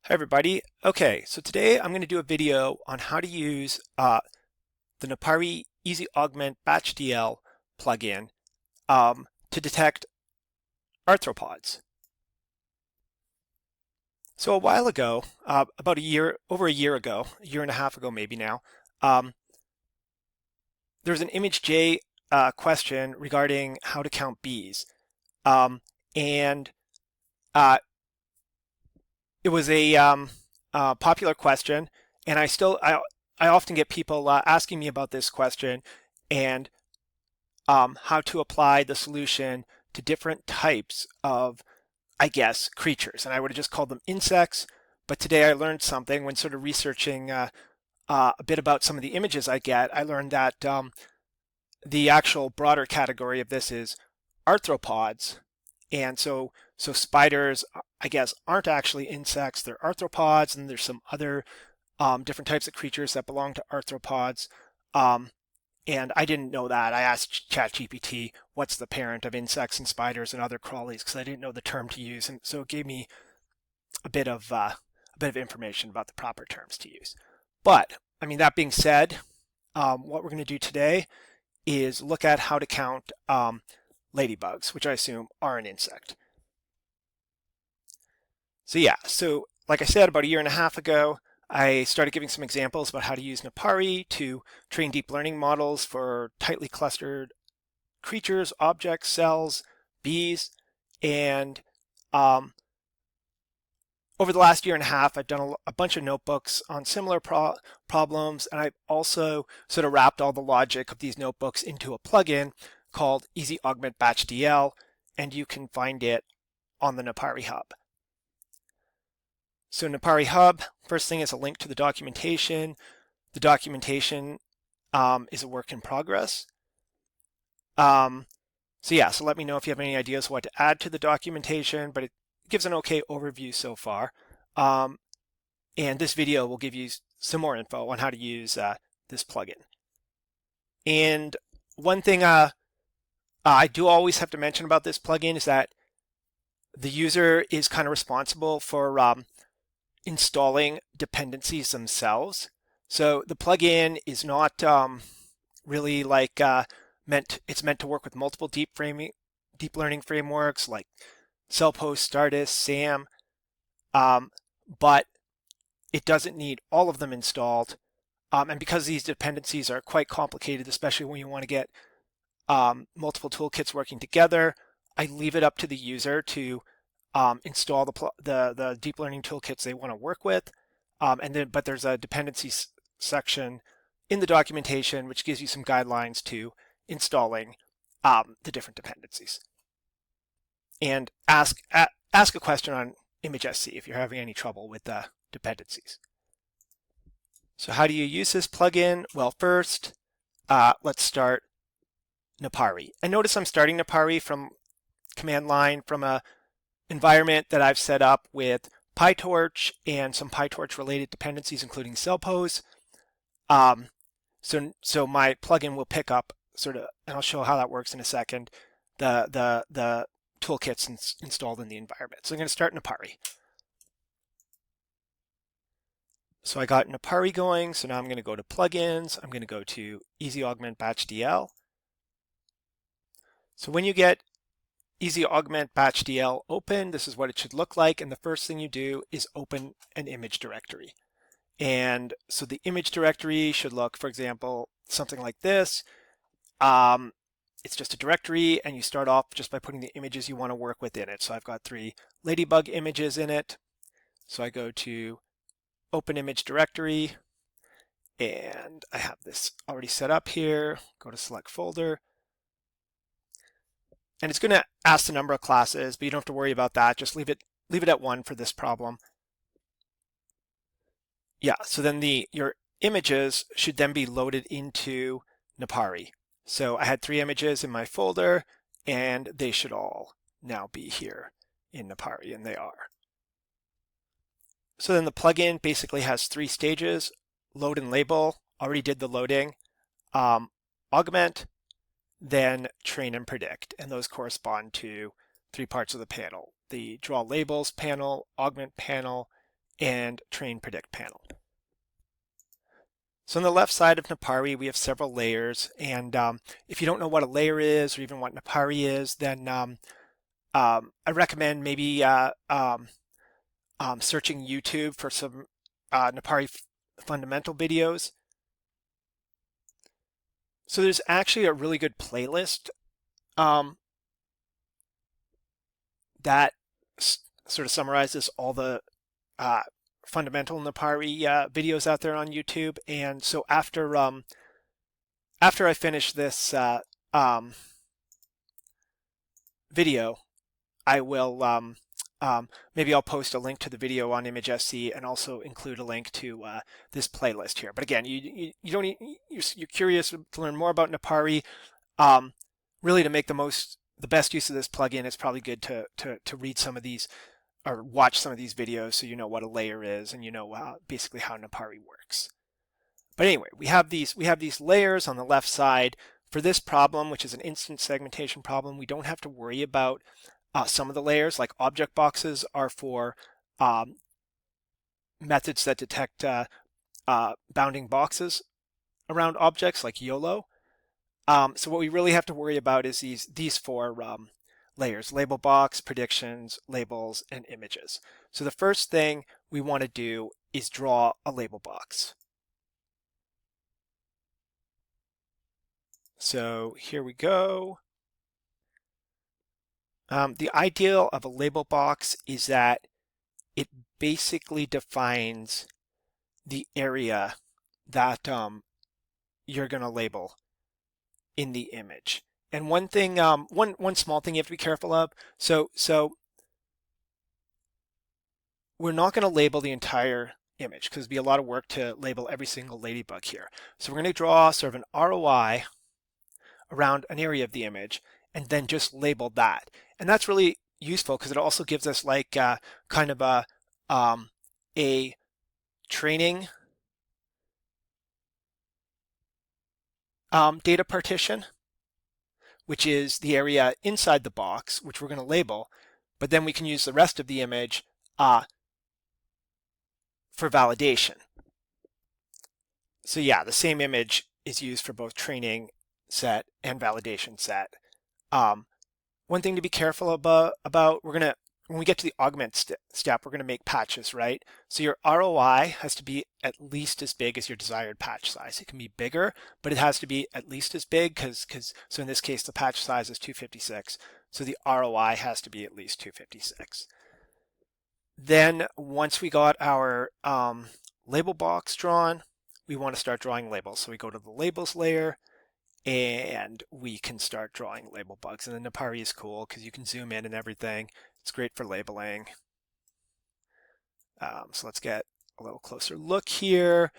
Hi everybody. Okay, so today I'm going to do a video on how to use the Napari-easy-augment-batch-dl plugin to detect arthropods. So a while ago, about over a year ago, a year and a half ago maybe now, um, there was an ImageJ question regarding how to count bees. And uh, it was a popular question, and I often get people asking me about this question and how to apply the solution to different types of, I guess, creatures. And I would have just called them insects, but today I learned something when sort of researching a bit about some of the images I get. I learned that the actual broader category of this is arthropods. And so spiders, I guess, aren't actually insects. They're arthropods, and there's some other different types of creatures that belong to arthropods. Um, and I didn't know that. I asked ChatGPT, what's the parent of insects and spiders and other crawlies, because I didn't know the term to use. And so it gave me a bit of information about the proper terms to use. But I mean, that being said, what we're going to do today is look at how to count ladybugs, which I assume are an insect. So yeah, so like I said, about a year and a half ago, I started giving some examples about how to use Napari to train deep learning models for tightly clustered creatures, objects, cells, bees, and um, over the last year and a half, I've done a bunch of notebooks on similar problems, and I've also sort of wrapped all the logic of these notebooks into a plugin called Easy-Augment-Batch-dl, and you can find it on the Napari Hub. So Napari Hub, first thing is a link to the documentation. The documentation is a work in progress. So yeah, so let me know if you have any ideas what to add to the documentation, but it gives an okay overview so far. And this video will give you some more info on how to use this plugin. And one thing I do always have to mention about this plugin is that the user is kind of responsible for installing dependencies themselves. So the plugin is not really like it's meant to work with multiple deep learning frameworks like Cellpose, Stardust, SAM, but it doesn't need all of them installed. And because these dependencies are quite complicated, especially when you want to get multiple toolkits working together, I leave it up to the user to install the deep learning toolkits they want to work with. But there's a dependencies section in the documentation which gives you some guidelines to installing the different dependencies. And ask a question on ImageSC if you're having any trouble with the dependencies. So how do you use this plugin? Well, first, let's start Napari. And notice I'm starting Napari from command line from a environment that I've set up with PyTorch and some PyTorch related dependencies, including Cellpose. So my plugin will pick up sort of, and I'll show how that works in a second, the toolkits installed in the environment. So I'm going to start Napari. So I got Napari going, so now I'm going to go to plugins. I'm going to go to Easy-Augment-Batch-dl. So when you get Easy-Augment-Batch-dl open, this is what it should look like, and the first thing you do is open an image directory. And so the image directory should look, for example, something like this. It's just a directory, and you start off just by putting the images you want to work with in it. So I've got 3 ladybug images in it. So I go to Open Image Directory, and I have this already set up here. Go to Select Folder. And it's going to ask the number of classes, but you don't have to worry about that. Just leave it at 1 for this problem. Yeah, so then your images should then be loaded into Napari. So I had 3 images in my folder, and they should all now be here in Napari, and they are. So then the plugin basically has 3 stages: load and label, already did the loading, augment, then train and predict. And those correspond to 3 parts of the panel: the draw labels panel, augment panel, and train predict panel. So on the left side of Napari, we have several layers, and if you don't know what a layer is or even what Napari is, then I recommend maybe searching YouTube for some Napari fundamental videos. So there's actually a really good playlist that sort of summarizes all the fundamental Napari videos out there on YouTube. And so after I finish this video, I will maybe I'll post a link to the video on ImageSC and also include a link to this playlist here. But again, you don't you're curious to learn more about Napari. Really, to make the best use of this plugin, it's probably good to read some of these or watch some of these videos so you know what a layer is and you know basically how Napari works. But anyway, we have these layers on the left side. For this problem, which is an instance segmentation problem, we don't have to worry about some of the layers, like object boxes are for methods that detect bounding boxes around objects, like YOLO. So what we really have to worry about is these four layers: label box, predictions, labels, and images. So the first thing we want to do is draw a label box. So here we go. The ideal of a label box is that it basically defines the area that you're going to label in the image. And one thing, one small thing you have to be careful of. So we're not going to label the entire image because it'd be a lot of work to label every single ladybug here. So we're going to draw sort of an ROI around an area of the image and then just label that. And that's really useful because it also gives us like kind of a training data partition, which is the area inside the box, which we're going to label, but then we can use the rest of the image for validation. So yeah, the same image is used for both training set and validation set. One thing to be careful about when we get to the augment step, we're going to make patches, right? So your ROI has to be at least as big as your desired patch size. It can be bigger, but it has to be at least as big so in this case, the patch size is 256. So the ROI has to be at least 256. Then once we got our label box drawn, we want to start drawing labels. So we go to the labels layer and we can start drawing label bugs. And the Napari is cool because you can zoom in and everything. It's great for labeling. So let's get a little closer look here.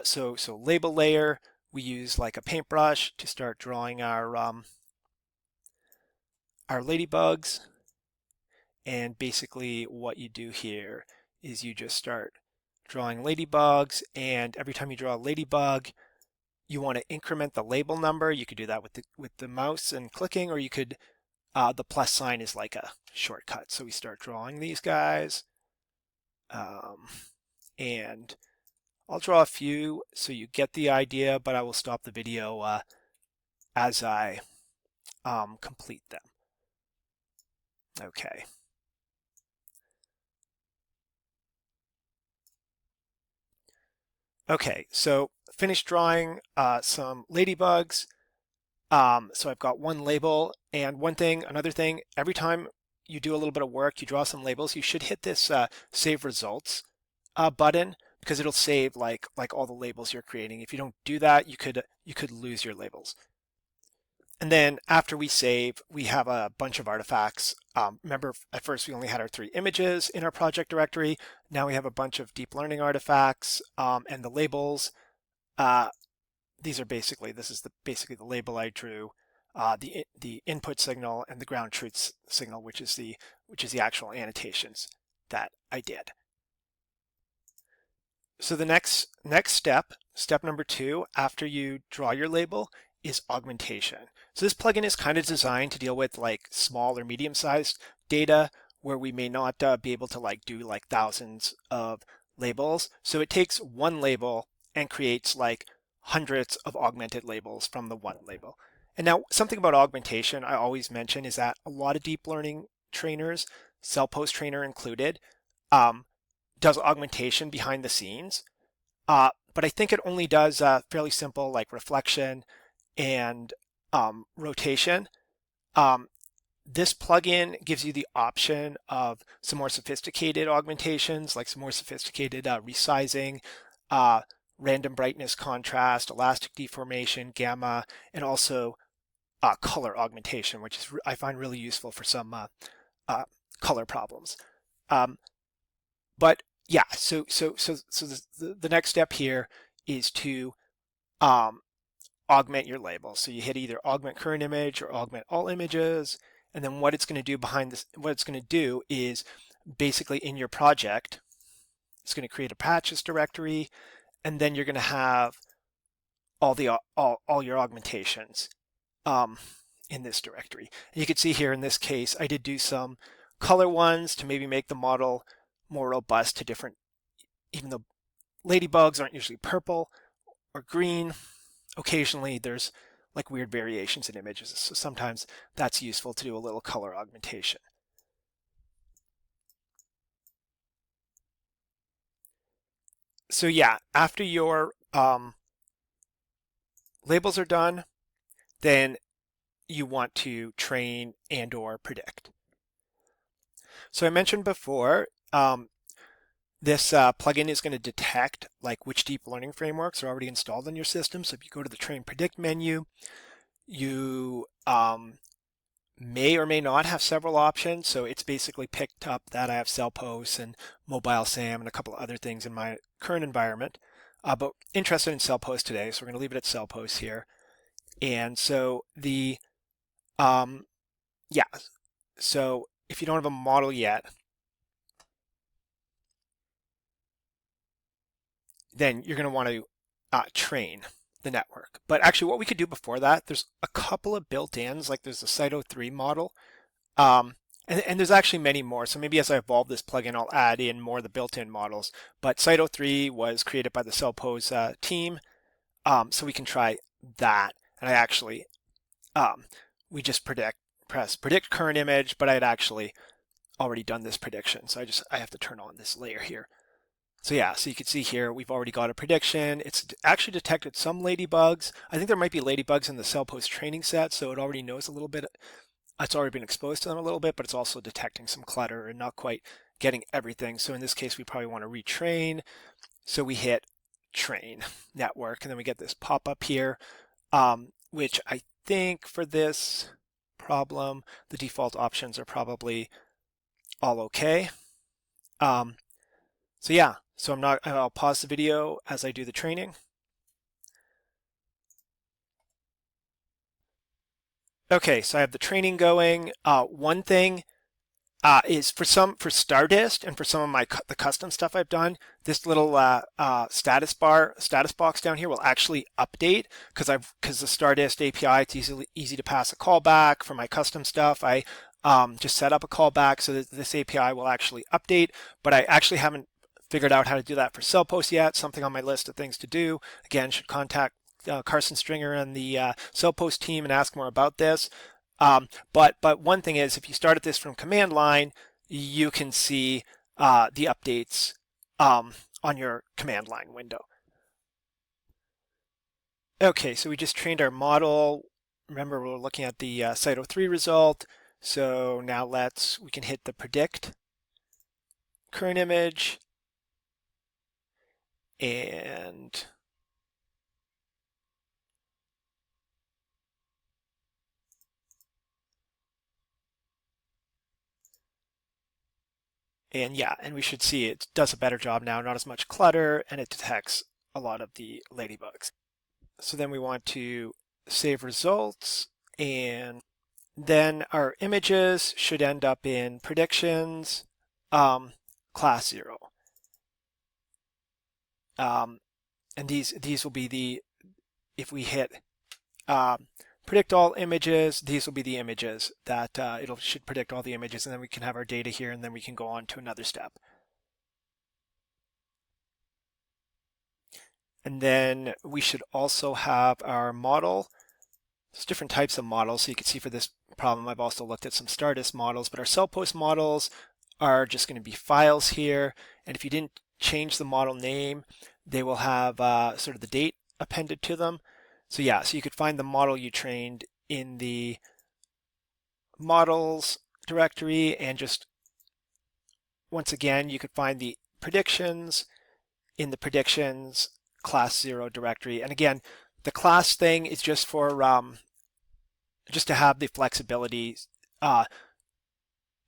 So label layer, we use like a paintbrush to start drawing our ladybugs. And basically what you do here is you just start drawing ladybugs, and every time you draw a ladybug, you want to increment the label number. You could do that with the mouse and clicking, or you could the plus sign is like a shortcut. So we start drawing these guys, and I'll draw a few so you get the idea, but I will stop the video as I complete them. Okay. Okay, so finished drawing some ladybugs. So I've got one label, and another thing, every time you do a little bit of work, you draw some labels, you should hit this save results button, because it'll save like all the labels you're creating. If you don't do that, you could lose your labels. And then after we save, we have a bunch of artifacts. Remember, at first we only had our 3 images in our project directory. Now we have a bunch of deep learning artifacts, and the labels. This is basically the label I drew, the input signal, and the ground truth signal, which is the actual annotations that I did. So the next step number 2, after you draw your label, is augmentation. So this plugin is kind of designed to deal with like small or medium-sized data where we may not be able to do like thousands of labels. So it takes one label and creates like hundreds of augmented labels from the one label. And now something about augmentation I always mention is that a lot of deep learning trainers, Cellpose trainer included, um, does augmentation behind the scenes. But I think it only does fairly simple like reflection and rotation. Um, this plugin gives you the option of some more sophisticated augmentations, like some more sophisticated resizing, uh, random brightness contrast, elastic deformation, gamma, and also color augmentation, which is I find really useful for some color problems. Um, but yeah, so the next step here is to um, augment your label. So you hit either augment current image or augment all images. And then what it's going to do behind this, what it's going to do is basically in your project, it's going to create a patches directory, and then you're going to have all your augmentations in this directory. And you can see here in this case, I did do some color ones to maybe make the model more robust to different, even though ladybugs aren't usually purple or green, occasionally there's like weird variations in images. So sometimes that's useful to do a little color augmentation. So yeah, after your labels are done, then you want to train and or predict. So I mentioned before, this plugin is going to detect like which deep learning frameworks are already installed in your system. So if you go to the train predict menu, you may or may not have several options. So it's basically picked up that I have Cellpose and Mobile SAM and a couple of other things in my current environment. But interested in Cellpose today, so we're going to leave it at Cellpose here. And so yeah, so if you don't have a model yet, then you're going to want to train the network. But actually what we could do before that, there's a couple of built-ins, like there's the Cyto3 model, and there's actually many more. So maybe as I evolve this plugin, I'll add in more of the built-in models. But Cyto3 was created by the Cellpose team, so we can try that. And I actually, we just press predict current image, but I had actually already done this prediction. So I have to turn on this layer here. So yeah, so you can see here, we've already got a prediction. It's actually detected some ladybugs. I think there might be ladybugs in the Cellpose training set, so it already knows a little bit. It's already been exposed to them a little bit, but it's also detecting some clutter and not quite getting everything. So in this case, we probably want to retrain. So we hit train network, and then we get this pop-up here, which I think for this problem, the default options are probably all okay. So yeah, so I'll pause the video as I do the training. Okay, so I have the training going. One thing is for Stardist and for some of the custom stuff I've done, this little status box down here will actually update because the Stardist API, it's easy to pass a callback. For my custom stuff, I just set up a callback so that this API will actually update, but I actually haven't figured out how to do that for Cellpose yet. Something on my list of things to do. Again, should contact Carson Stringer and the Cellpose team and ask more about this. But one thing is, if you start at this from command line, you can see the updates on your command line window. Okay, so we just trained our model. Remember, we're looking at the Cyto3 result. So now we can hit the predict current image, and yeah, and we should see it does a better job now, not as much clutter, and it detects a lot of the ladybugs. So then we want to save results, and then our images should end up in predictions, class 0. And these will be if we hit predict all images. These will be the images that it should predict all the images, and then we can have our data here, and then we can go on to another step. And then we should also have our model. There's different types of models. So you can see for this problem, I've also looked at some Stardust models, but our Cellpose models are just going to be files here. And if you didn't change the model name, they will have sort of the date appended to them. So yeah, so you could find the model you trained in the models directory, and just once again, you could find the predictions in the predictions class 0 directory. And again, the class thing is just for just to have the flexibility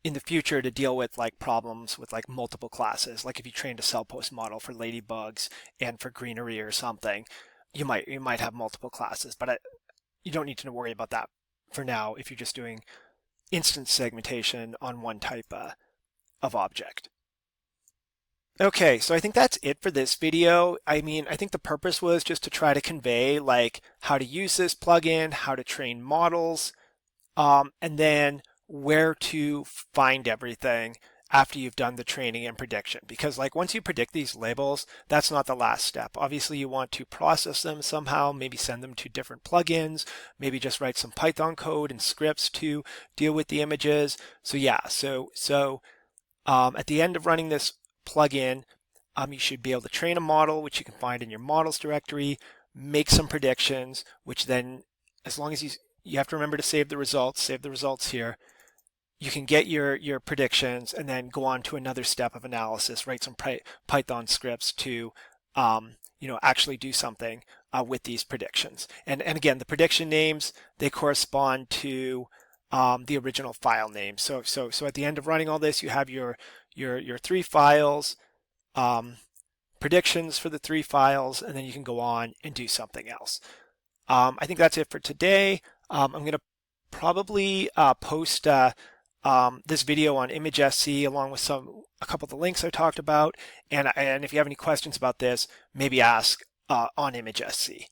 in the future to deal with like problems with like multiple classes. Like if you trained a Cellpose model for ladybugs and for greenery or something, you might have multiple classes, but you don't need to worry about that for now if you're just doing instance segmentation on one type of object. Okay, so I think that's it for this video. I mean, I think the purpose was just to try to convey like how to use this plugin, how to train models, and then where to find everything after you've done the training and prediction. Because like once you predict these labels, that's not the last step. Obviously you want to process them somehow, maybe send them to different plugins, maybe just write some Python code and scripts to deal with the images. So yeah, at the end of running this plugin, you should be able to train a model, which you can find in your models directory, make some predictions, which then, as long as you have to remember to save the results here, you can get your predictions and then go on to another step of analysis, write some Python scripts to actually do something with these predictions. And again, the prediction names, they correspond to the original file name. So at the end of running all this, you have your 3 files, predictions for the 3 files, and then you can go on and do something else. I think that's it for today. I'm going to probably post this video on ImageSC along with a couple of the links I talked about. And if you have any questions about this, maybe ask on ImageSC.